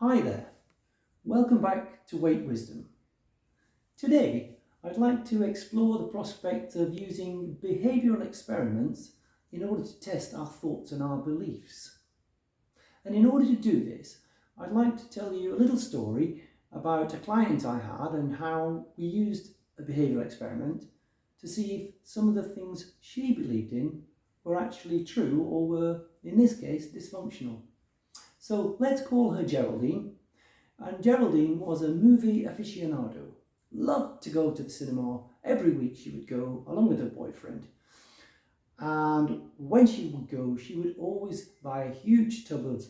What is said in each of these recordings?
Hi there, welcome back to Weight Wisdom. Today I'd like to explore the prospect of using behavioural experiments in order to test our thoughts and our beliefs. And in order to do this, I'd like to tell you a little story about a client I had and how we used a behavioural experiment to see if some of the things she believed in were actually true or were, in this case, dysfunctional. So let's call her Geraldine. And Geraldine was a movie aficionado. Loved to go to the cinema. Every week she would go along with her boyfriend. And when she would go, she would always buy a huge tub of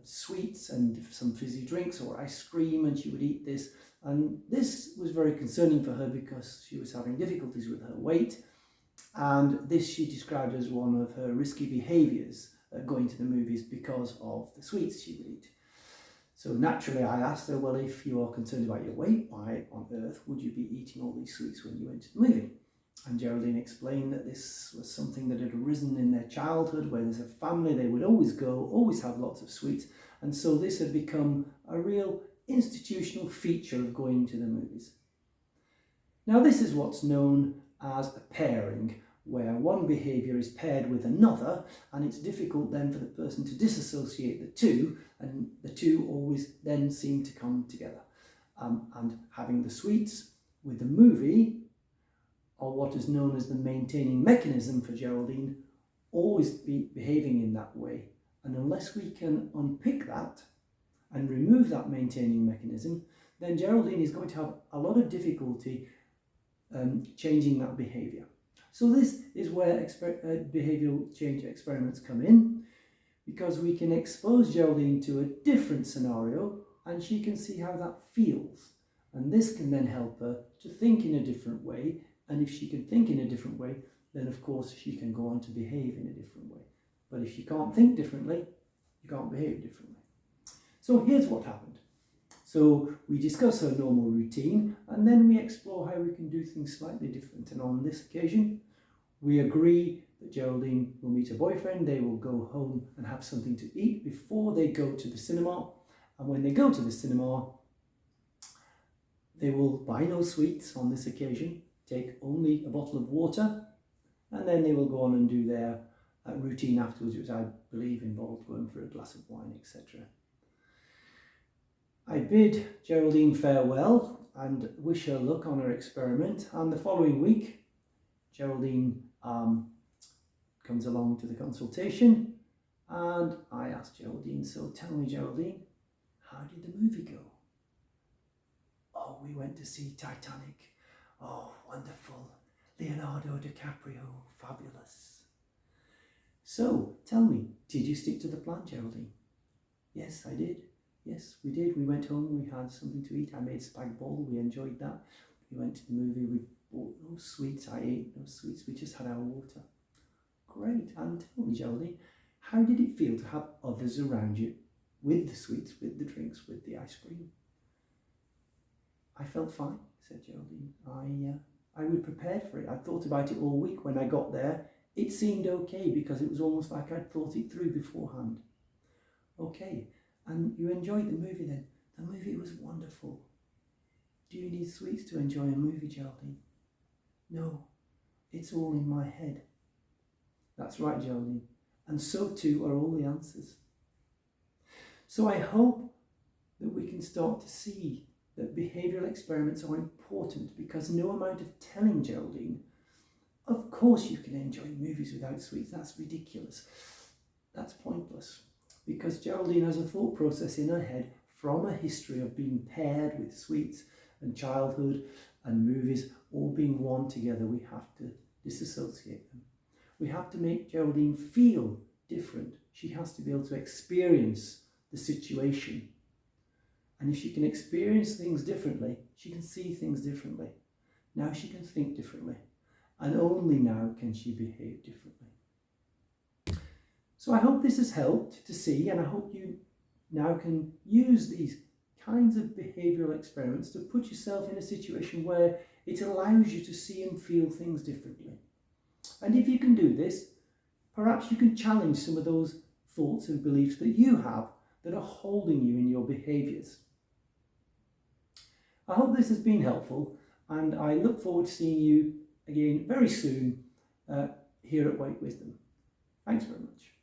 sweets and some fizzy drinks or ice cream, and she would eat this. And this was very concerning for her because she was having difficulties with her weight. And this she described as one of her risky behaviours, going to the movies because of the sweets she would eat. So naturally I asked her, well, if you are concerned about your weight, why on earth would you be eating all these sweets when you went to the movie? And Geraldine explained that this was something that had arisen in their childhood, where as a family they would always go, always have lots of sweets, and so this had become a real institutional feature of going to the movies. Now this is what's known as a pairing, where one behaviour is paired with another, and it's difficult then for the person to disassociate the two, and the two always then seem to come together. And having the sweets with the movie, or what is known as the maintaining mechanism for Geraldine, always be behaving in that way. And unless we can unpick that and remove that maintaining mechanism, then Geraldine is going to have a lot of difficulty changing that behaviour. So this is where behavioural change experiments come in, because we can expose Geraldine to a different scenario and she can see how that feels. And this can then help her to think in a different way. And if she can think in a different way, then of course she can go on to behave in a different way. But if you can't think differently, you can't behave differently. So here's what happened. So we discuss her normal routine and then we explore how we can do things slightly different. And on this occasion, we agree that Geraldine will meet her boyfriend. They will go home and have something to eat before they go to the cinema. And when they go to the cinema, they will buy no sweets on this occasion, take only a bottle of water, and then they will go on and do their routine afterwards, which I believe involved going for a glass of wine, etc. I bid Geraldine farewell and wish her luck on her experiment, and the following week Geraldine comes along to the consultation, and I asked Geraldine, so tell me, Geraldine, how did the movie go? Oh, we went to see Titanic. Oh, wonderful. Leonardo DiCaprio, fabulous. So, tell me, did you stick to the plan, Geraldine? Yes, I did. Yes, we did. We went home, we had something to eat. I made spag bol, we enjoyed that. We went to the movie, we bought no sweets. I ate no sweets, we just had our water. Great. And tell me, Geraldine, how did it feel to have others around you with the sweets, with the drinks, with the ice cream? I felt fine, said Geraldine. I would prepare for it. I thought about it all week. When I got there, it seemed okay because it was almost like I'd thought it through beforehand. Okay, and you enjoyed the movie then? The movie was wonderful. Do you need sweets to enjoy a movie, Geraldine? No, it's all in my head. That's right, Geraldine. And so too are all the answers. So I hope that we can start to see that behavioural experiments are important, because no amount of telling Geraldine, of course you can enjoy movies without sweets, that's ridiculous. That's pointless, because Geraldine has a thought process in her head from a history of being paired with sweets and childhood and movies all being one together. We have to disassociate them. We have to make Geraldine feel different. She has to be able to experience the situation. And if she can experience things differently, she can see things differently. Now she can think differently. And only now can she behave differently. So I hope this has helped to see, and I hope you now can use these kinds of behavioural experiments to put yourself in a situation where it allows you to see and feel things differently. And if you can do this, perhaps you can challenge some of those thoughts and beliefs that you have that are holding you in your behaviours. I hope this has been helpful, and I look forward to seeing you again very soon here at Weight Wisdom. Thanks very much.